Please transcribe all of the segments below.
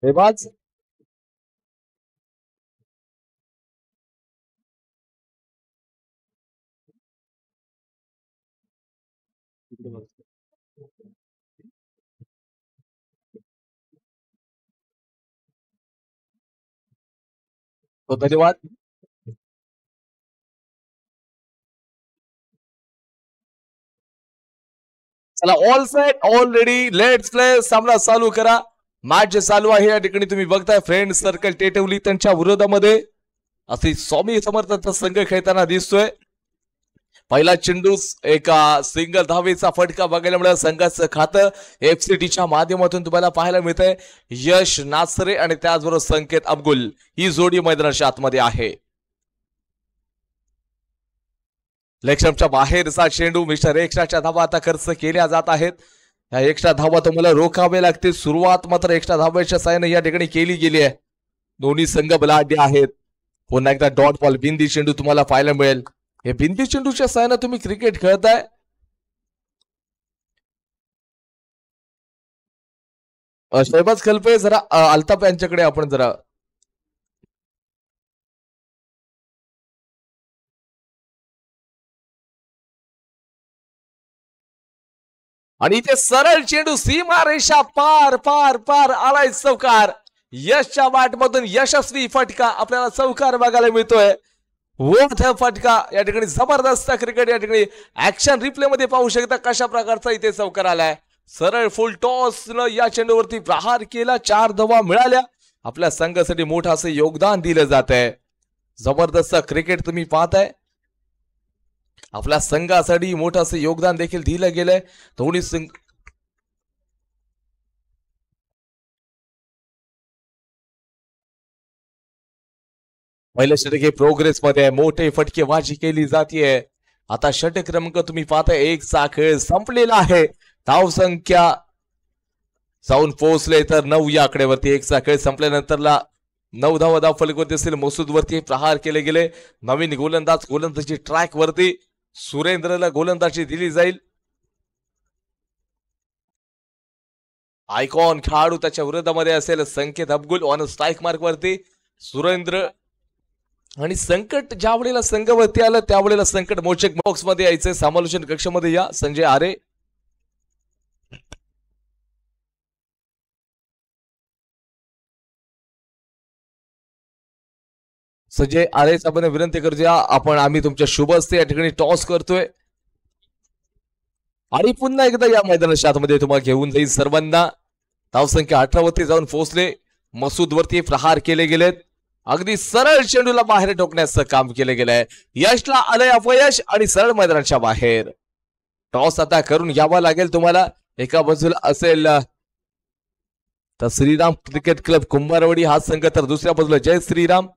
बेबाज तो धन्यवाद. चला all set all ready let's play. सामना चालू करा. मॅच जे चालू आहे या ठिकाणी तुम्ही बघताय फ्रेंड सर्कल टेटवली त्यांच्या विरोधामध्ये असे स्वामी समर्थांचा संघ खेळताना दिसतोय. पहिला चेंडू एका सिंगल धावेचा फटका बघायला मिळाला. संघाचं खातं एफसीटीच्या माध्यमातून तुम्हाला पाहायला मिळतंय. यश नासरे आणि त्याचबरोबर संकेत अब्दुल ही जोडी मैदानाच्या आतमध्ये आहे. लेक्शमच्या बाहेरचा चेंडू मिस्टर एक्स्ट्राच्या धावा आता खर्च केल्या जात आहेत. या एक्स्ट्रा धावा तुम्हाला रोखावे लागतील. सुरुवात मात्र एक्स्ट्रा धाव्याच्या साहाय्याने या ठिकाणी केली गेली आहे. दोन्ही संघ बलाढ्य आहेत. पुन्हा एकदा डॉट बॉल बिंदी चेंडू तुम्हाला पाहायला मिळेल. हे बिंदी चेंडूच्या साहाय्याने तुम्ही क्रिकेट खेळताय. शहबाज खलपे जरा अल्ताफ यांच्याकडे आपण जरा आणि इथे सरळ चेंडू सीमा रेषा पार पार पार आलाय चौकार. यशच्या बॅटमधून यशस्वी फटका आपल्याला चौकार बघायला मिळतोय. वोट फटका या ठिकाणी जबरदस्त क्रिकेट या ठिकाणी ऍक्शन रिप्ले मध्ये पाहू शकता कशा प्रकारचा इथे चौकार आलाय. सरळ फुल टॉस न या चेंडूवरती प्रहार केला. 4 धावा मिळाल्या. आपल्या संघासाठी मोठं असं योगदान दिलं जात आहे. जबरदस्त क्रिकेट तुम्ही पाहताय. आपल्या संघासाठी मोठं असं योगदान देखील दिलं गेलंय. दोन्ही संघ पहिल्या षटके प्रोग्रेस मध्ये मोठे फटकेबाजी केली जाते. आता षटक क्रमांक तुम्ही पाहताय 1 चा खेळ संपलेला आहे. धाव संख्या जाऊन पोहोचले तर 9 या आकड्यावरती. 1 चा खेळ संपल्यानंतरला 9 धावा धाव फलकवरती असेल. मसूद वरती प्रहार केले गेले. नवीन गोलंदाजी ट्रॅक वरती सुरेंद्रला गोलंदाजी दिली जाईल. आयकॉन खेळाडू त्याच्या विरोधामध्ये असेल संकेत अब्दुल ऑन स्ट्राईक मार्क वरती सुरेंद्र. आणि संकट ज्या वेळेला संघावरती आलं त्यावेळेला संकट मोचक बॉक्स मध्ये यायचं. समालोचन कक्षामध्ये या संजय आरे. संजय आरे आपण विनंती करूया आपण आम्ही तुमच्या शुभ असते या ठिकाणी टॉस करतोय. आणि पुन्हा एकदा या मैदानाच्या आतमध्ये तुम्हाला घेऊन जाईल सर्वांना. धावसंख्या 18 वरती जाऊन पोहोचले. मसूद वरती प्रहार केले गेलेत. अगदी सरळ चेंडूला बाहेर ठोकण्याचं काम केलं गेलंय. यशला आलंय अपयश आणि सरळ मैदानाच्या बाहेर. टॉस आता करून घ्यावा लागेल तुम्हाला. एका बाजूला असेल तर श्रीराम क्रिकेट क्लब कुंभारवाडी हा संघ तर दुसऱ्या बाजूला जय श्रीराम.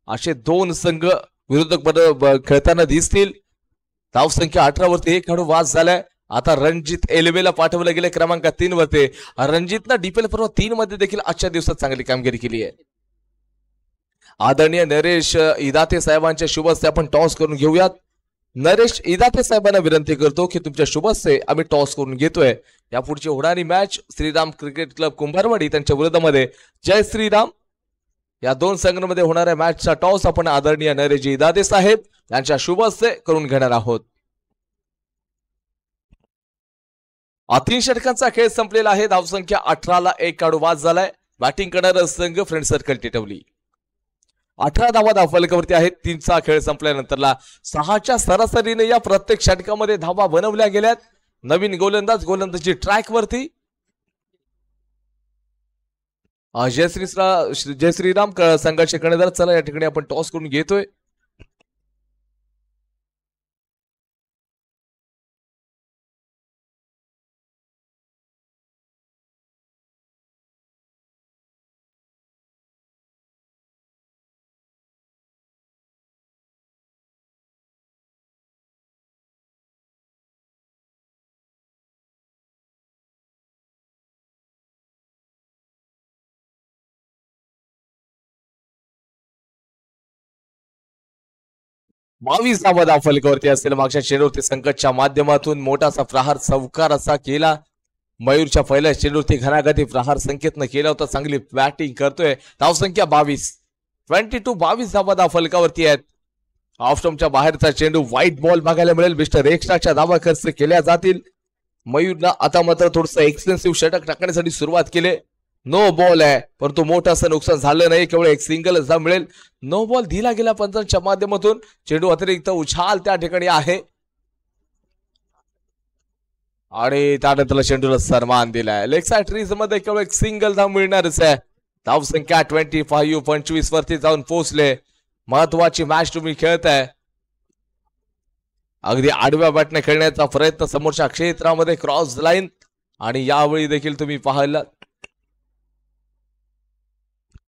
असे 2 संघ विरोधक खेळताना दिसतील. धावसंख्या 18 वरती 1 खेळाडू वाद झालाय. आता रणजित एलवेला पाठवलं गेलं क्रमांक 3 वरती. रणजितनं डीपीएल पर्व 3 मध्ये देखील आजच्या दिवसात चांगली कामगिरी केली आहे. आदरणीय नरेश इदाते साहेबांच्या शुभ हस्ते आपण टॉस करून घेऊयात. नरेश इदाते साहेबांना विनंती करतो की तुमच्या शुभ हस्ते आम्ही टॉस करून घेतोय. या पुढची होणारी match Shriram cricket club Kumbharwadi त्यांच्या विरोधामध्ये जय श्रीराम या 2 संघांमध्ये होणाऱ्या मॅचचा टॉस आपण आदरणीय नरेश इदाते साहेब यांच्या शुभ हस्ते करून घेणार आहोत. 3 षटकांचा खेळ संपलेला आहे. धावसंख्या 18 ला 1 खेळाडू बाद झालाय. बॅटिंग करणारा संघ फ्रेंड सर्कल टिटवली. 18 धावा धाव फलकावरती आहेत. 3 चा खेळ संपल्यानंतरला 6च्या सरासरीने या प्रत्येक षटकामध्ये धावा बनवल्या गेल्यात. नवीन गोलंदाजी ट्रॅक वरती. जय श्रीराम संघाचे कर्णधार. चला या ठिकाणी आपण टॉस करून घेतोय. बावीस धावा धाव फलकावरती असेल. मागच्या चेंडूवरती संकटच्या माध्यमातून मोठासा प्रहार चौकार असा केला. मयूरच्या पहिल्या चेंडूवरती घणाघाती प्रहार संकेतनं केला होता. चांगली बॅटिंग करतोय. धावसंख्या 22 धावा फलकावरती आहेत. ऑफस्टंपच्या बाहेरचा चेंडू व्हाईट बॉल बघायला मिळेल. मिस्टर एक्स्ट्राच्या धावा खर्च केल्या जातील. मयूरनं आता मात्र थोडंसं एक्सपेन्सिव्ह षटक टाकण्यासाठी सुरुवात केली. नो बॉल आहे परंतु मोठं असं नुकसान झालं नाही. केवळ एक सिंगल धाव मिळेल. नो बॉल दिला गेला पंचांच्या माध्यमातून. चेंडू अतिरिक्त उछाल त्या ठिकाणी आहे आणि त्यानंतर चेंडूला सन्मान दिलाय. लेग साइड रीज मध्ये केवळ एक सिंगल धाव मिळणारच आहे. धावसंख्या 25 वरती जाऊन पोहोचले. महत्वाची मॅच तुम्ही खेळताय. अगदी आडव्या बॅटने खेळण्याचा प्रयत्न समोरच्या क्षेत्रामध्ये क्रॉस लाईन आणि यावेळी देखील तुम्ही पाहायला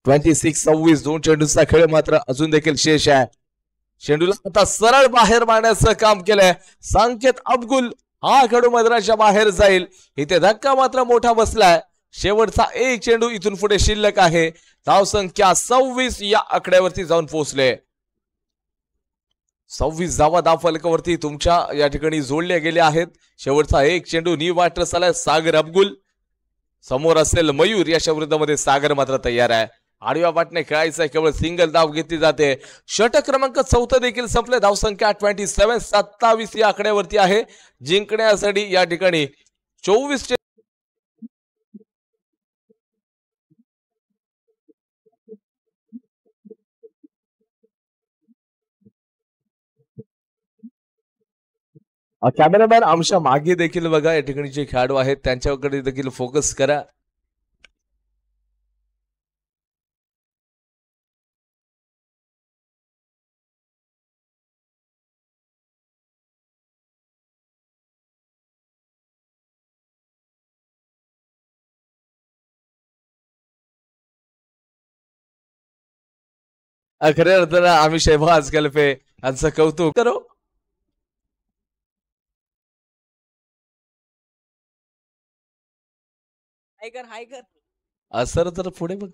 26-26 दोन चेंडूचा खेळ मात्र अजून देखील शेष आहे. चेंडूला आता सरळ बाहेर मारण्याचं काम केलंय. संकेत अब्दुल हा खेळू मैदानाच्या बाहेर जाईल. इथे धक्का मात्र मोठा बसलाय. शेवटचा एक चेंडू इथून पुढे शिल्लक आहे. धावसंख्या 26 या आकड्यावरती जाऊन पोहोचले. 26 धावा फलकावरती तुमच्या या ठिकाणी जोडल्या गेल्या आहेत. शेवटचा एक चेंडू नी वाटरस आलाय. सागर अब्दुल समोर असेल मयूर. याच्या विरुद्धमध्ये सागर मात्र तयार आहे. आडव्या बाटने खेळायचं केवळ सिंगल धाव घेतली जाते. षटक क्रमांक 14 देखील संपले. धावसंख्या 27 या आकड्यावरती आहे. जिंकण्यासाठी या ठिकाणी 24 कॅमेरामॅन आमच्या मागे देखील बघा. या ठिकाणी जे खेळाडू आहेत त्यांच्याकडे देखील फोकस करा. खऱ्या अर्थानं आम्ही शहबाज गल्फे यांचं कौतुक करो. सर तर पुढे बघ.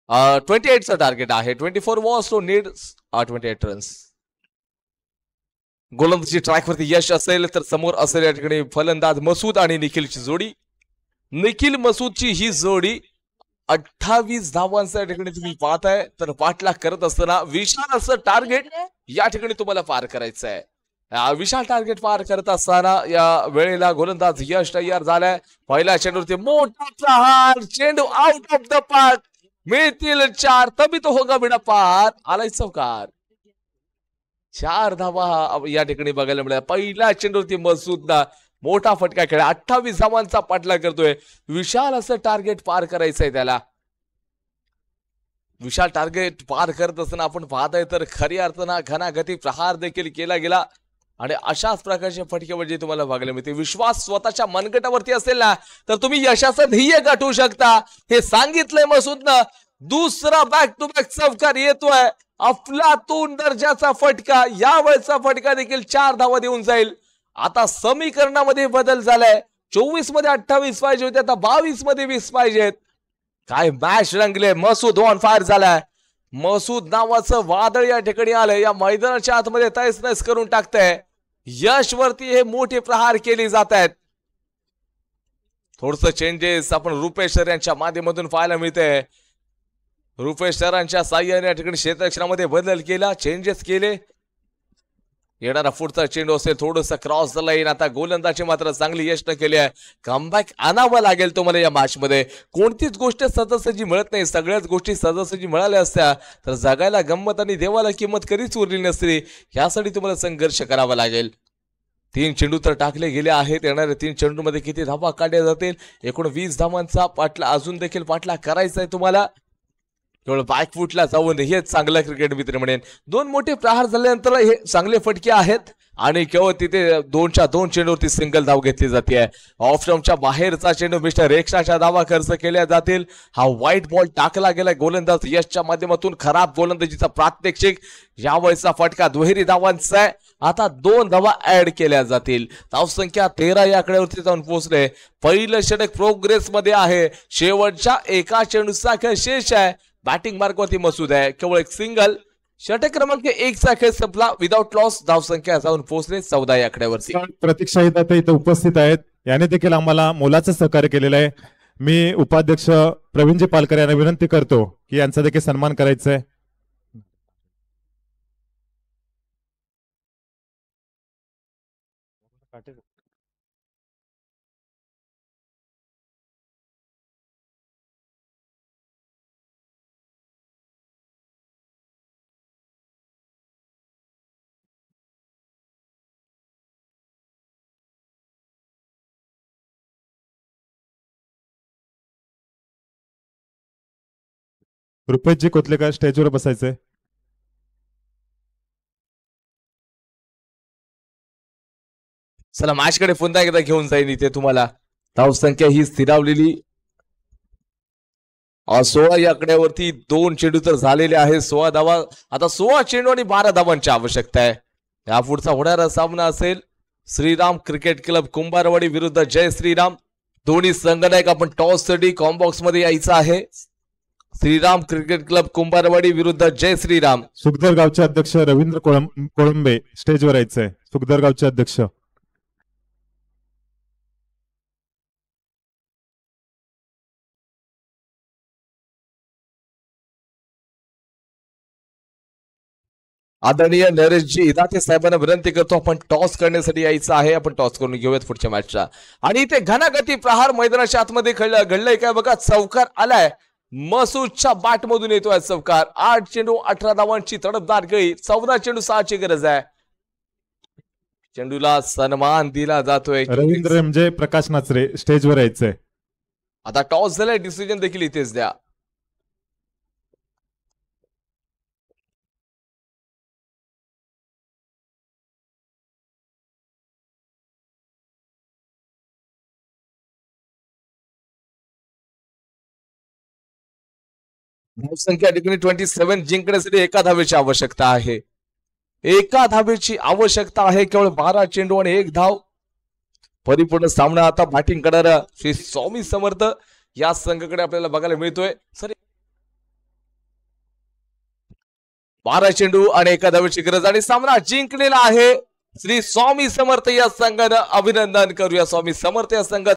Uh, 28 चा टार्गेट आहे. 24 वॉज टू नीड 28 रन्स. गोलंदाजी ट्रॅकवरती यश असेल तर समोर असेल या ठिकाणी फलंदाज मसूद आणि निखिलची जोडी. निखिल मसूदची ही जोडी 28 धावांचा या ठिकाणी तुम्ही पाहताय. तर पाठलाग करत असताना विशाल असं टार्गेट या ठिकाणी तुम्हाला पार करायचं आहे. विशाल टार्गेट पार करत असताना या वेळेला गोलंदाज यश तयार झालाय. पहिल्या चेंडूवरती मोठा प्रहार. चेंडू आउट ऑफ द पार्क. मिळतील 4. तभी तो होगा बिना पार. आलाय चौकार. 4 धावा या ठिकाणी बघायला मिळाल्या. पहिल्या चेंडूवरती मसूदला मोठा फटका खेळा. 28 धावांचा पाठलाग करतोय. विशाल असं टार्गेट पार करायचंय त्याला. विशाल टार्गेट पार करत असताना आपण पाहताय तर खऱ्या अर्थानं घणाघाती प्रहार देखील केला गेला आणि अशाच प्रकारचे फटके म्हणजे तुम्हाला बघायला मिळते. विश्वास स्वतःच्या मनगटावरती असेल ना तर तुम्ही यशाचं ध्येय गाठवू शकता. हे सांगितलंय मसूदनं. दुसरा बॅक टू बॅक चौकार येतोय. अफलातून दर्जाचा फटका. यावेळचा फटका देखील 4 धावा देऊन जाईल. आता समीकरणामध्ये बदल झालाय. 24 मध्ये 28 पाहिजे होते. आता 22 मध्ये 20 पाहिजेत. काय मॅच रंगले. मसूद ऑन फायर झालाय. मसूद नावाचं वादळ या ठिकाणी आलंय. या मैदानाच्या आतमध्ये तैस नैस करून टाकतंय. यश वरती हे मोठे प्रहार केले जात आहेत. थोडस चेंजेस आपण रुपेश सर यांच्या माध्यमातून पाहायला मिळते. रुपेश सरांच्या साह्याने या ठिकाणी क्षेत्ररक्षणामध्ये बदल केला. चेंजेस केले. येणारा पुढचा चेंडू असेल थोडस क्रॉस लाईन. आता गोलंदाजी मात्र चांगली यश न केली आहे. कमबॅक आणावं लागेल तुम्हाला या मॅच मध्ये. कोणतीच गोष्ट सहजासहजी मिळत नाही. सगळ्याच गोष्टी सहजासहजी मिळाल्या असत्या तर जगायला गंमत आणि देवाला किंमत कधीच उरली नसती. यासाठी तुम्हाला संघर्ष करावा लागेल. 3 चेंडू तर टाकले गेले आहेत. येणाऱ्या 3 चेंडू मध्ये किती धावा काढल्या जातील. एकूण 20 धावांचा पाठला अजून देखील पाठला करायचा आहे तुम्हाला. केवळ बॅकफुटला जाऊन हे चांगलं क्रिकेट मित्र म्हणेन. 2 मोठे प्रहार झाल्यानंतर हे चांगले फटके आहेत आणि केवळ तिथे 2च्या 2 चेंडूवरती सिंगल धाव घेतली जाते. ऑफ स्टंपच्या बाहेरचा चेंडू मिस्टर एक्स्ट्राच्या धावा खर्च केल्या जातील. हा व्हाईट बॉल टाकला गेला गोलंदाज यशच्या माध्यमातून. खराब गोलंदाजीचा प्रात्यक्षिक. यावेळेचा फटका दुहेरी धावांचा आहे आता 2 धावा ऍड केल्या जातील. धावसंख्या 13 या आकड्यावरती जाऊन पोहोचले. पहिलं षटक प्रोग्रेस मध्ये आहे. शेवटच्या एका चेंडूचा खेळ शेष आहे. बॅटिंग मार्कवरती मसूद आहे. केवळ एक सिंगल. षटक क्रमांक 1 चा खेळ संपला विदाउट लॉस. धावसंख्या जाऊन पोहोचले 14 या आकड्यावरती. प्रतीक्षा इथं उपस्थित आहेत. याने देखील आम्हाला मोलाचं सहकार्य केलेलं आहे. मी उपाध्यक्ष प्रवीणजी पालकर यांना विनंती करतो की यांचा देखील सन्मान करायचा आहे. रुपेशजी कोतलेकर स्टेजवर बसायचंय. चला मॅचकडे पुन्हा एकदा घेऊन जाईल. इथे तुम्हाला धावसंख्या ही स्थिरावलेली 16 या आकड्यावरती 2 चेंडू तर झालेले आहे. 16 धावा. आता 16 चेंडू आणि 12 धावांची आवश्यकता आहे. या पुढचा होणारा सामना असेल श्रीराम क्रिकेट क्लब कुंभारवाडी विरुद्ध जय श्रीराम. दोन्ही संघनायक आपण टॉस साठी कॉम्बॉक्स मध्ये यायचं आहे. श्रीराम क्रिकेट क्लब कुंभारवाडी विरुद्ध जय श्रीराम. सुखदर गावचे अध्यक्ष रवींद्र कोळंबे स्टेजवर यायचंय. सुखदर गावचे अध्यक्ष. आदरणीय नरेशजी इदाते साहेबांना विनंती करतो आपण टॉस करण्यासाठी यायचं आहे. आपण टॉस करून घेऊयात पुढच्या मॅचचा. आणि इथे घनागती प्रहार मैदानाच्या आतमध्ये घडलंय काय बघा. चौकार आलाय. मसूदच्या बॅट मधून येतोय चौकार. 8 चेंडू 18 धावांची तडफदार गळी. 14 चेंडू 6 ची गरज आहे. चेंडूला सन्मान दिला जातोय. रवींद्र म्हणजे प्रकाश नाचरे स्टेजवर यायचंय. आता टॉस झालाय. डिसिजन देखील इथेच द्या. धावसंख्या ठिकाणी 27 जिंकण्यासाठी एका धावेची आवश्यकता आहे. एका धावेची आवश्यकता आहे. केवळ 12 चेंडू आणि 1 धाव. परिपूर्ण सामना आता बॅटिंग करणारा श्री स्वामी समर्थ या संघाकडे आपल्याला बघायला मिळतोय. सर 12 चेंडू आणि एका धावेची गरज आणि सामना जिंकलेला आहे श्री स्वामी समर्थ या संघानं. अभिनंदन करूया स्वामी समर्थ या संघाचं.